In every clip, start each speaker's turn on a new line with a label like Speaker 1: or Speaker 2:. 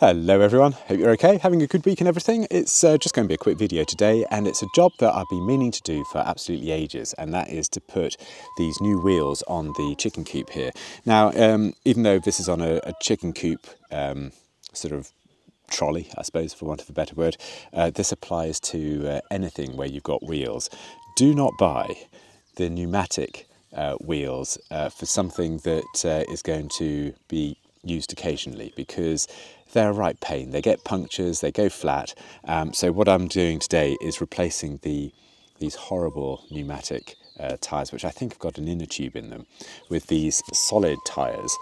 Speaker 1: Hello everyone, hope you're okay, having a good week and everything. It's just going to be a quick video today, and it's a job that I've been meaning to do for absolutely ages, and that is to put these new wheels on the chicken coop here. Now, even though this is on a chicken coop sort of trolley, I suppose, for want of a better word, this applies to anything where you've got wheels. Do not buy the pneumatic wheels for something that is going to be used occasionally, because they're a right pain. They get punctures, they go flat. So what I'm doing today is replacing these horrible pneumatic tyres, which I think have got an inner tube in them, with these solid tyres.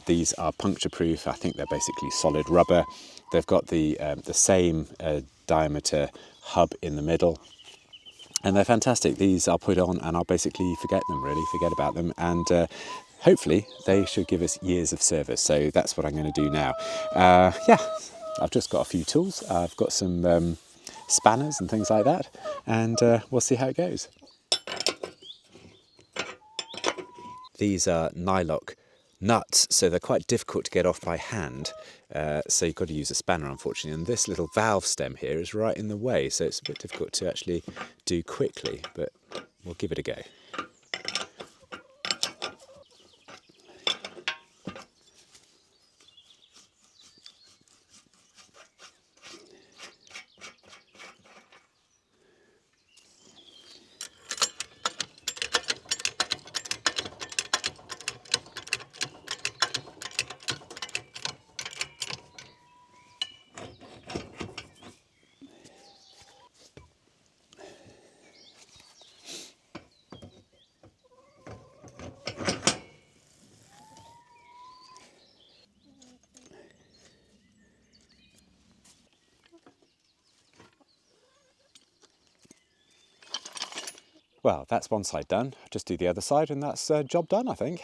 Speaker 1: These are puncture proof. I think they're basically solid rubber. They've got the same diameter hub in the middle, and they're fantastic. These I'll put on and I'll basically forget about them, and hopefully they should give us years of service. So that's what I'm going to do now. Yeah, I've just got a few tools. I've got some spanners and things like that, and we'll see how it goes. These are nylock nuts, so they're quite difficult to get off by hand, so you've got to use a spanner, unfortunately, and this little valve stem here is right in the way, so it's a bit difficult to actually do quickly, but we'll give it a go. Well, that's one side done. Just do the other side and that's job done, I think.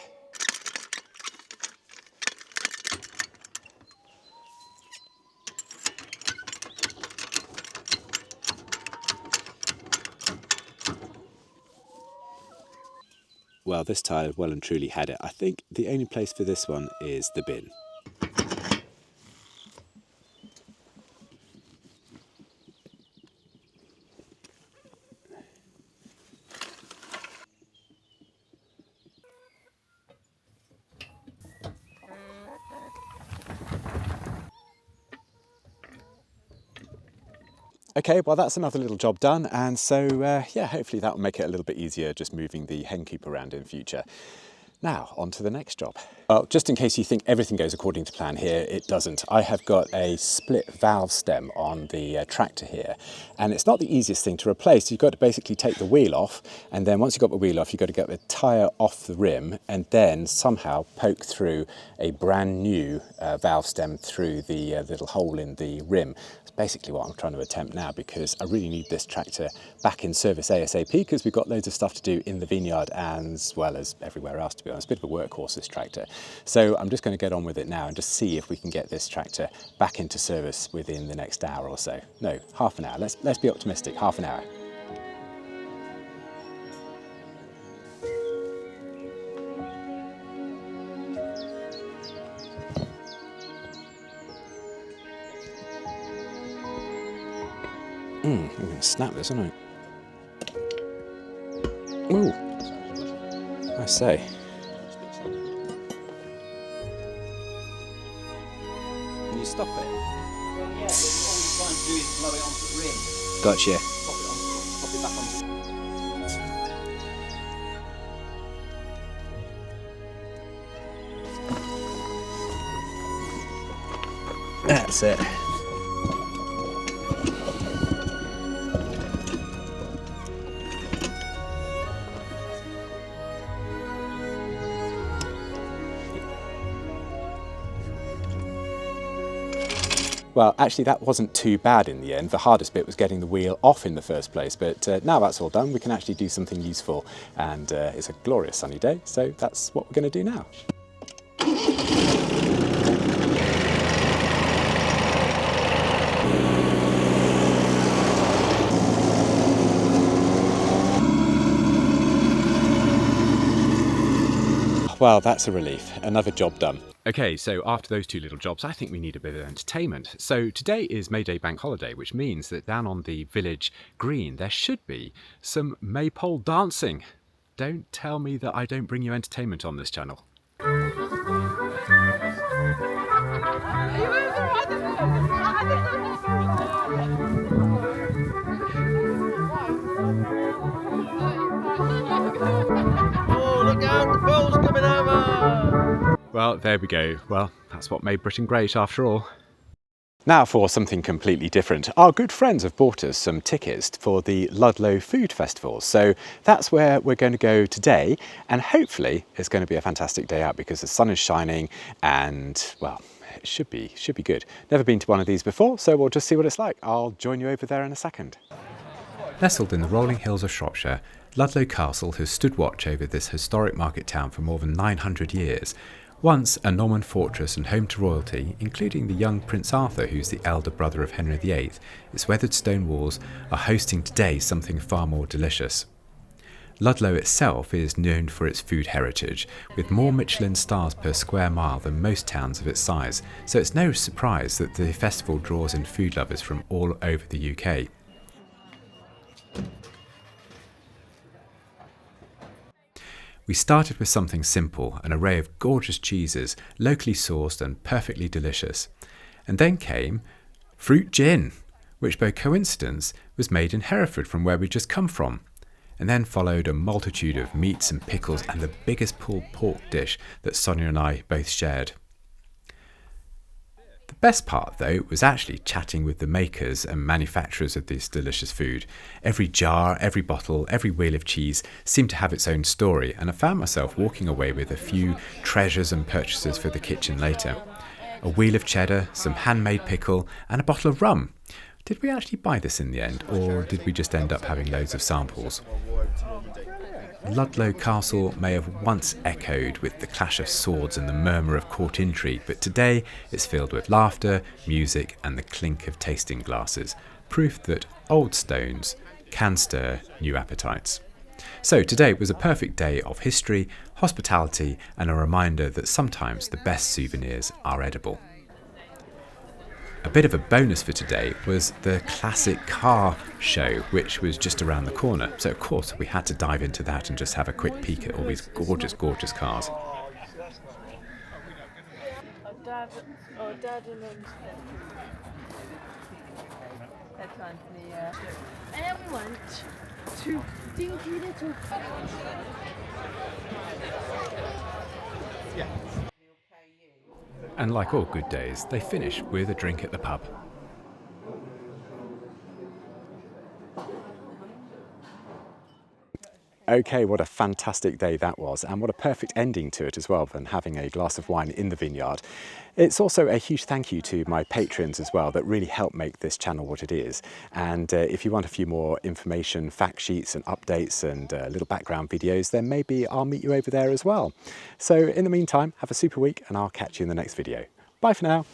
Speaker 1: Well, this tyre well and truly had it. I think the only place for this one is the bin. Okay, well that's another little job done, and so yeah, hopefully that will make it a little bit easier just moving the hen coop around in future. Now, on to the next job. Well, just in case you think everything goes according to plan here, it doesn't. I have got a split valve stem on the tractor here, and it's not the easiest thing to replace. You've got to basically take the wheel off, and then once you've got the wheel off, you've got to get the tyre off the rim, and then somehow poke through a brand new valve stem through the little hole in the rim. That's basically what I'm trying to attempt now, because I really need this tractor back in service ASAP, because we've got loads of stuff to do in the vineyard as well as everywhere else, to be honest. A bit of a workhorse, this tractor. So I'm just going to get on with it now and just see if we can get this tractor back into service within the next hour or so. No, half an hour. Let's be optimistic. Half an hour. I'm going to snap this, aren't I? Ooh, I say. Can you stop it?
Speaker 2: Well, yeah, but all you're trying to do is blow it onto the rim.
Speaker 1: Gotcha.
Speaker 2: Pop it back onto.
Speaker 1: That's it. Well, actually that wasn't too bad in the end. The hardest bit was getting the wheel off in the first place, but now that's all done, we can actually do something useful, and it's a glorious sunny day, so that's what we're going to do now. well, that's a relief. Another job done. Okay, so after those two little jobs, I think we need a bit of entertainment. So today is May Day Bank Holiday, which means that down on the village green, there should be some maypole dancing. Don't tell me that I don't bring you entertainment on this channel.
Speaker 2: Oh, look out, the pole's coming over!
Speaker 1: Well, there we go. Well, that's what made Britain great after all. Now for something completely different. Our good friends have bought us some tickets for the Ludlow Food Festival. So that's where we're going to go today, and hopefully it's going to be a fantastic day out because the sun is shining and, well, it should be good. Never been to one of these before, so we'll just see what it's like. I'll join you over there in a second. Nestled in the rolling hills of Shropshire, Ludlow Castle has stood watch over this historic market town for more than 900 years. Once a Norman fortress and home to royalty, including the young Prince Arthur, who's the elder brother of Henry VIII, its weathered stone walls are hosting today something far more delicious. Ludlow itself is known for its food heritage, with more Michelin stars per square mile than most towns of its size, so it's no surprise that the festival draws in food lovers from all over the UK. We started with something simple, an array of gorgeous cheeses, locally sourced and perfectly delicious. And then came fruit gin, which by coincidence was made in Hereford from where we'd just come from. And then followed a multitude of meats and pickles and the biggest pulled pork dish that Sonia and I both shared. The best part, though, was actually chatting with the makers and manufacturers of this delicious food. Every jar, every bottle, every wheel of cheese seemed to have its own story, and I found myself walking away with a few treasures and purchases for the kitchen later. A wheel of cheddar, some handmade pickle, and a bottle of rum. Did we actually buy this in the end, or did we just end up having loads of samples? Ludlow Castle may have once echoed with the clash of swords and the murmur of court intrigue, but today it's filled with laughter, music and the clink of tasting glasses, proof that old stones can stir new appetites. So today was a perfect day of history, hospitality and a reminder that sometimes the best souvenirs are edible. A bit of a bonus for today was the classic car show, which was just around the corner. So of course we had to dive into that and just have a quick peek at all these gorgeous, gorgeous cars.
Speaker 3: Dad and that's Anthony, and then we went to dinky little.
Speaker 1: And like all good days, they finish with a drink at the pub. Okay, what a fantastic day that was, and what a perfect ending to it as well than having a glass of wine in the vineyard. It's also a huge thank you to my patrons as well that really help make this channel what it is. And if you want a few more information, fact sheets and updates and little background videos, then maybe I'll meet you over there as well. So in the meantime, have a super week and I'll catch you in the next video. Bye for now.